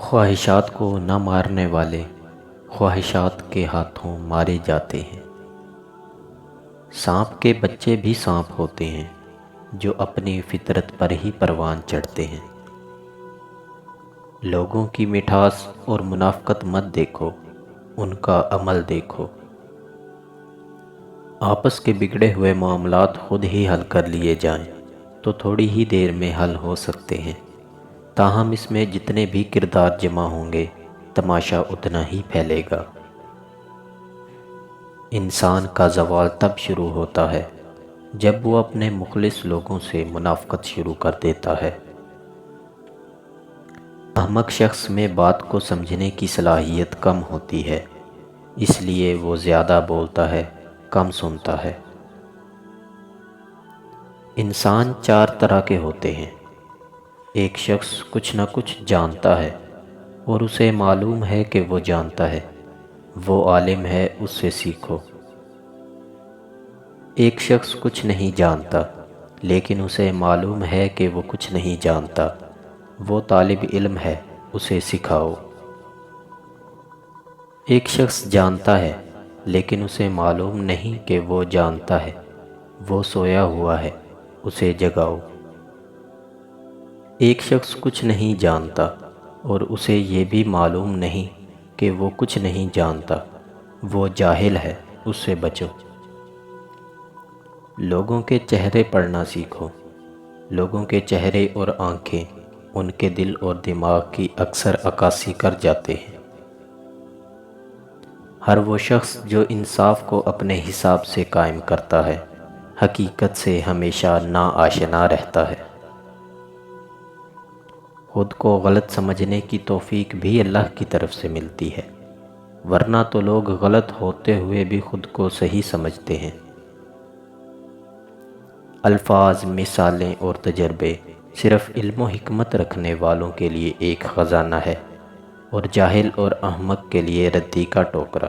خواہشات کو نہ مارنے والے خواہشات کے ہاتھوں مارے جاتے ہیں۔ سانپ کے بچے بھی سانپ ہوتے ہیں جو اپنی فطرت پر ہی پروان چڑھتے ہیں۔ لوگوں کی مٹھاس اور منافقت مت دیکھو، ان کا عمل دیکھو۔ آپس کے بگڑے ہوئے معاملات خود ہی حل کر لیے جائیں تو تھوڑی ہی دیر میں حل ہو سکتے ہیں، تاہم اس میں جتنے بھی کردار جمع ہوں گے تماشا اتنا ہی پھیلے گا۔ انسان کا زوال تب شروع ہوتا ہے جب وہ اپنے مخلص لوگوں سے منافقت شروع کر دیتا ہے۔ احمق شخص میں بات کو سمجھنے کی صلاحیت کم ہوتی ہے، اس لیے وہ زیادہ بولتا ہے، کم سنتا ہے۔ انسان چار طرح کے ہوتے ہیں۔ ایک شخص کچھ نہ کچھ جانتا ہے اور اسے معلوم ہے کہ وہ جانتا ہے، وہ عالم ہے، اس سے سیکھو۔ ایک شخص کچھ نہیں جانتا لیکن اسے معلوم ہے کہ وہ کچھ نہیں جانتا، وہ طالب علم ہے، اسے سکھاؤ۔ ایک شخص جانتا ہے لیکن اسے معلوم نہیں کہ وہ جانتا ہے، وہ سویا ہوا ہے، اسے جگاؤ۔ ایک شخص کچھ نہیں جانتا اور اسے یہ بھی معلوم نہیں کہ وہ کچھ نہیں جانتا، وہ جاہل ہے، اس سے بچو۔ لوگوں کے چہرے پڑھنا سیکھو۔ لوگوں کے چہرے اور آنکھیں ان کے دل اور دماغ کی اکثر عکاسی کر جاتے ہیں۔ ہر وہ شخص جو انصاف کو اپنے حساب سے قائم کرتا ہے، حقیقت سے ہمیشہ ناآشنا رہتا ہے۔ خود کو غلط سمجھنے کی توفیق بھی اللہ کی طرف سے ملتی ہے، ورنہ تو لوگ غلط ہوتے ہوئے بھی خود کو صحیح سمجھتے ہیں۔ الفاظ، مثالیں اور تجربے صرف علم و حکمت رکھنے والوں کے لیے ایک خزانہ ہے اور جاہل اور احمق کے لیے ردی کا ٹوکرا۔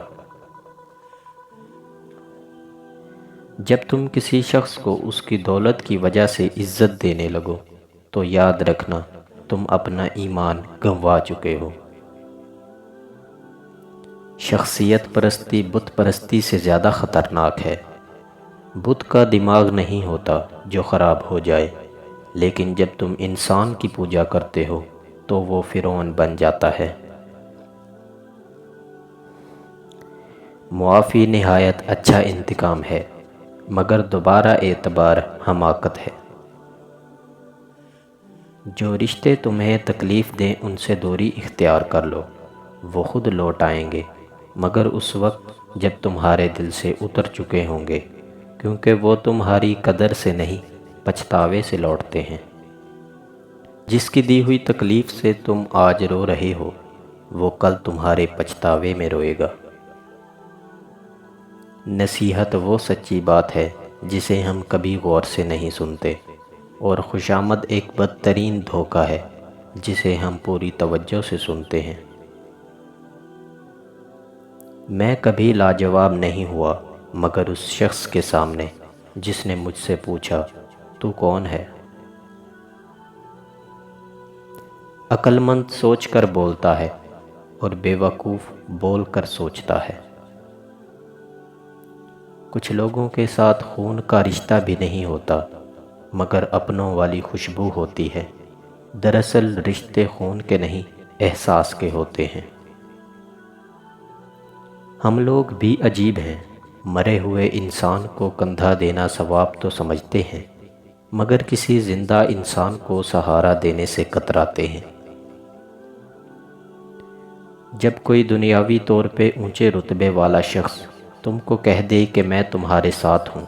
جب تم کسی شخص کو اس کی دولت کی وجہ سے عزت دینے لگو تو یاد رکھنا تم اپنا ایمان گنوا چکے ہو۔ شخصیت پرستی بت پرستی سے زیادہ خطرناک ہے۔ بت کا دماغ نہیں ہوتا جو خراب ہو جائے، لیکن جب تم انسان کی پوجا کرتے ہو تو وہ فرعون بن جاتا ہے۔ معافی نہایت اچھا انتقام ہے، مگر دوبارہ اعتبار حماقت ہے۔ جو رشتے تمہیں تکلیف دیں ان سے دوری اختیار کر لو، وہ خود لوٹ آئیں گے، مگر اس وقت جب تمہارے دل سے اتر چکے ہوں گے، کیونکہ وہ تمہاری قدر سے نہیں پچھتاوے سے لوٹتے ہیں۔ جس کی دی ہوئی تکلیف سے تم آج رو رہے ہو، وہ کل تمہارے پچھتاوے میں روئے گا۔ نصیحت وہ سچی بات ہے جسے ہم کبھی غور سے نہیں سنتے، اور خوشامد ایک بدترین دھوکہ ہے جسے ہم پوری توجہ سے سنتے ہیں۔ میں کبھی لاجواب نہیں ہوا مگر اس شخص کے سامنے جس نے مجھ سے پوچھا، تو کون ہے؟ عقل مند سوچ کر بولتا ہے اور بے وقوف بول کر سوچتا ہے۔ کچھ لوگوں کے ساتھ خون کا رشتہ بھی نہیں ہوتا مگر اپنوں والی خوشبو ہوتی ہے۔ دراصل رشتے خون کے نہیں، احساس کے ہوتے ہیں۔ ہم لوگ بھی عجیب ہیں، مرے ہوئے انسان کو کندھا دینا ثواب تو سمجھتے ہیں، مگر کسی زندہ انسان کو سہارا دینے سے کتراتے ہیں۔ جب کوئی دنیاوی طور پہ اونچے رتبے والا شخص تم کو کہہ دے کہ میں تمہارے ساتھ ہوں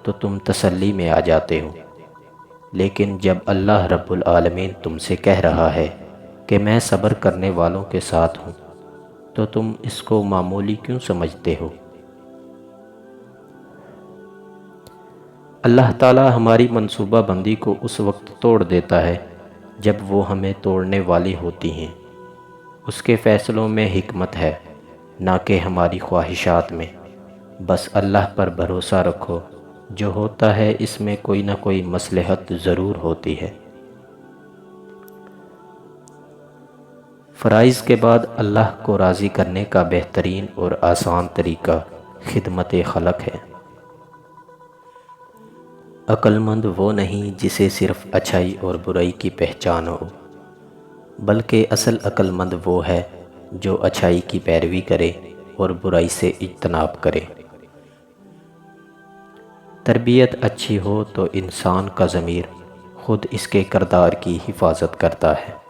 تو تم تسلی میں آ جاتے ہو، لیکن جب اللہ رب العالمین تم سے کہہ رہا ہے کہ میں صبر کرنے والوں کے ساتھ ہوں تو تم اس کو معمولی کیوں سمجھتے ہو؟ اللہ تعالی ہماری منصوبہ بندی کو اس وقت توڑ دیتا ہے جب وہ ہمیں توڑنے والی ہوتی ہیں۔ اس کے فیصلوں میں حکمت ہے، نہ کہ ہماری خواہشات میں۔ بس اللہ پر بھروسہ رکھو، جو ہوتا ہے اس میں کوئی نہ کوئی مصلحت ضرور ہوتی ہے۔ فرائض کے بعد اللہ کو راضی کرنے کا بہترین اور آسان طریقہ خدمت خلق ہے۔ عقل مند وہ نہیں جسے صرف اچھائی اور برائی کی پہچان ہو، بلکہ اصل عقل مند وہ ہے جو اچھائی کی پیروی کرے اور برائی سے اجتناب کرے۔ تربیت اچھی ہو تو انسان کا ضمیر خود اس کے کردار کی حفاظت کرتا ہے۔